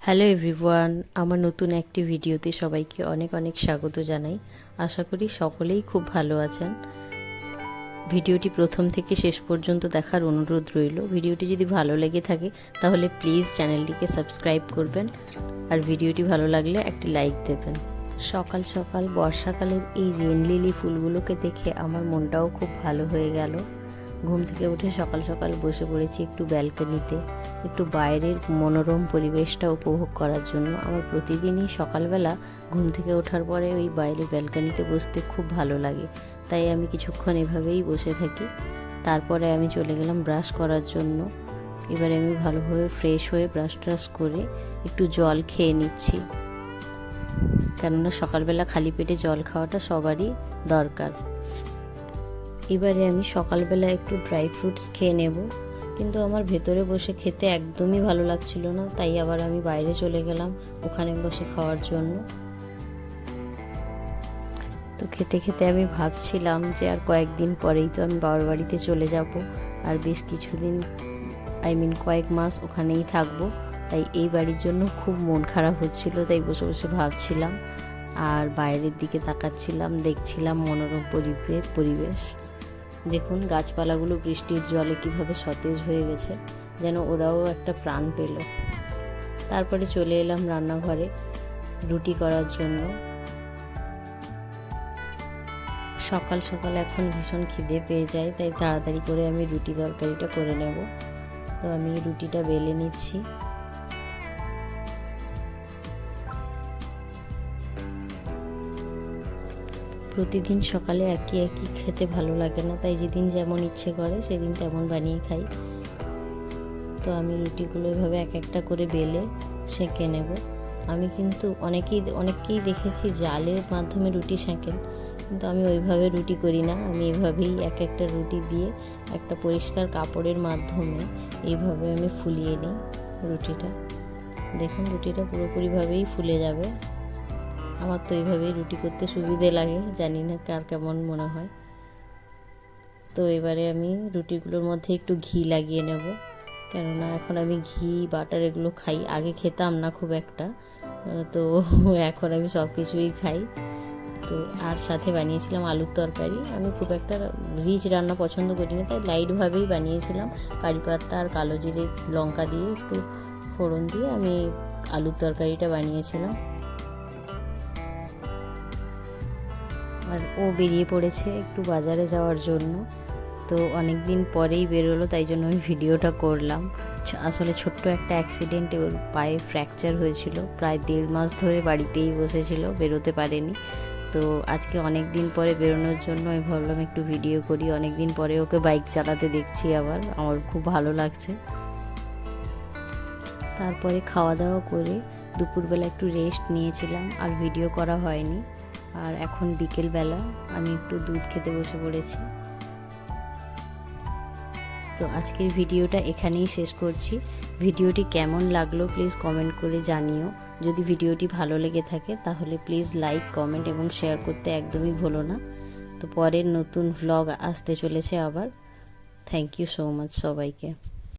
Hello everyone, আমার নতুন একটি ভিডিওতে সবাইকে অনেক অনেক স্বাগত জানাই। আশা করি সকলেই খুব ভালো আছেন। ভিডিওটি প্রথম থেকে শেষ পর্যন্ত দেখার অনুরোধ রইল। ভিডিওটি যদি ভালো লেগে থাকে তাহলে প্লিজ চ্যানেলটিকে সাবস্ক্রাইব করবেন, আর ভিডিওটি ভালো লাগলে একটি লাইক দেবেন। সকাল সকাল বর্ষাকালের এই রেন লিলি ফুলগুলোকে দেখে আমার মনটাও খুব ভালো হয়ে গেল। ঘুম থেকে উঠে সকাল সকাল বসে পড়েছি একটু ব্যালকনিতে, একটু বাইরের মনোরম পরিবেশটা উপভোগ করার জন্য। আমার প্রতিদিনই সকালবেলা ঘুম থেকে ওঠার পরে ওই বাইরে ব্যালকনিতে বসতে খুব ভালো লাগে, তাই আমি কিছুক্ষণ এভাবেই বসে থাকি। তারপরে আমি চলে গেলাম ব্রাশ করার জন্য। এবারে আমি ভালোভাবে ফ্রেশ হয়ে ব্রাশ ট্রাশ করে একটু জল খেয়ে নিচ্ছি, কেননা সকালবেলা খালি পেটে জল খাওয়াটা সবারই দরকার। এবারে আমি সকালবেলা একটু ড্রাই ফ্রুটস খেয়ে নেব, কিন্তু আমার ভেতরে বসে খেতে একদমই ভালো লাগছিল না, তাই আবার আমি বাইরে চলে গেলাম ওখানে বসে খাওয়ার জন্য। তো খেতে খেতে আমি ভাবছিলাম যে আর কয়েকদিন পরেই তো আমি বাবার বাড়িতে চলে যাব, আর বেশ কিছুদিন কয়েক মাস ওখানেই থাকবো। তাই এই বাড়ির জন্য খুব মন খারাপ হচ্ছিল, তাই বসে বসে ভাবছিলাম আর বাইরের দিকে তাকাচ্ছিলাম, দেখছিলাম মনোরম পরিবেশ। দেখুন গাছপালাগুলো বৃষ্টির জলে কিভাবে সতেজ হয়ে গেছে, যেন ওরাও একটা প্রাণ পেল। তারপরে চলে এলাম রান্নাঘরে রুটি করার জন্য। সকাল সকাল এখন ভীষণ খিদে পেয়ে যায়, তাই তাড়াতাড়ি করে আমি রুটি তরকারিটা করে নেব। তো আমি রুটিটা বেলে নিচ্ছি। প্রতিদিন সকালে একই একই খেতে ভালো লাগে না, তাই যেদিন যেমন ইচ্ছে করে সেদিন তেমন বানিয়ে খাই। তো আমি রুটিগুলো এভাবে এক একটা করে বেলে সেঁকে নেব। আমি কিন্তু অনেককেই দেখেছি জালের মাধ্যমে রুটি সেঁকেন, কিন্তু আমি ওইভাবে রুটি করি না। আমি এভাবেই এক একটা রুটি দিয়ে একটা পরিষ্কার কাপড়ের মাধ্যমে এইভাবে আমি ফুলিয়ে নিই রুটিটা। দেখুন রুটিটা পুরোপুরিভাবেই ফুলে যাবে। আমার তো এইভাবেই রুটি করতে সুবিধে লাগে, জানি না কার কেমন মনে হয়। তো এবারে আমি রুটিগুলোর মধ্যে একটু ঘি লাগিয়ে নেব, কেননা এখন আমি ঘি বাটার এগুলো খাই। আগে খেতাম না খুব একটা, তো এখন আমি সব কিছুই খাই। তো আর সাথে বানিয়েছিলাম আলুর তরকারি। আমি খুব একটা রিচ রান্না পছন্দ করি না, তাই লাইটভাবেই বানিয়েছিলাম। কারি পাতা আর কালো জিরে লঙ্কা দিয়ে একটু ফোড়ন দিয়ে আমি আলুর তরকারিটা বানিয়েছিলাম। আর ও বেরিয়ে পড়েছে একটু বাজারে যাওয়ার জন্য। তো অনেক দিন পরেই বেরোলো, তাই জন্য আমি ভিডিওটা করলাম। আসলে ছোট্ট একটা অ্যাক্সিডেন্টে ওর পায়ে ফ্র্যাকচার হয়েছিল, প্রায় 1.5 মাস ধরে বাড়িতেই বসেছিল, বেরোতে পারেনি। তো আজকে অনেক দিন পরে বেরোনোর জন্য আমি ভাবলাম একটু ভিডিও করি। অনেক দিন পরে ওকে বাইক চালাতে দেখছি আবার, আমার খুব ভালো লাগছে। তারপরে খাওয়া দাওয়া করে দুপুরবেলা একটু রেস্ট নিয়েছিলাম, আর ভিডিও করা হয়নি। আর এখন বিকেলবেলা আমি একটু দুধ খেতে বসে পড়েছি। তো আজকের ভিডিওটা এখানেই শেষ করছি। ভিডিওটি কেমন লাগলো প্লিজ কমেন্ট করে জানিও। যদি ভিডিওটি ভালো লেগে থাকে তাহলে প্লিজ লাইক, কমেন্ট এবং শেয়ার করতে একদমই ভুলো না। তো পরের নতুন ভ্লগ আসতে চলেছে আবার। থ্যাংক ইউ সো মাচ সবাইকে।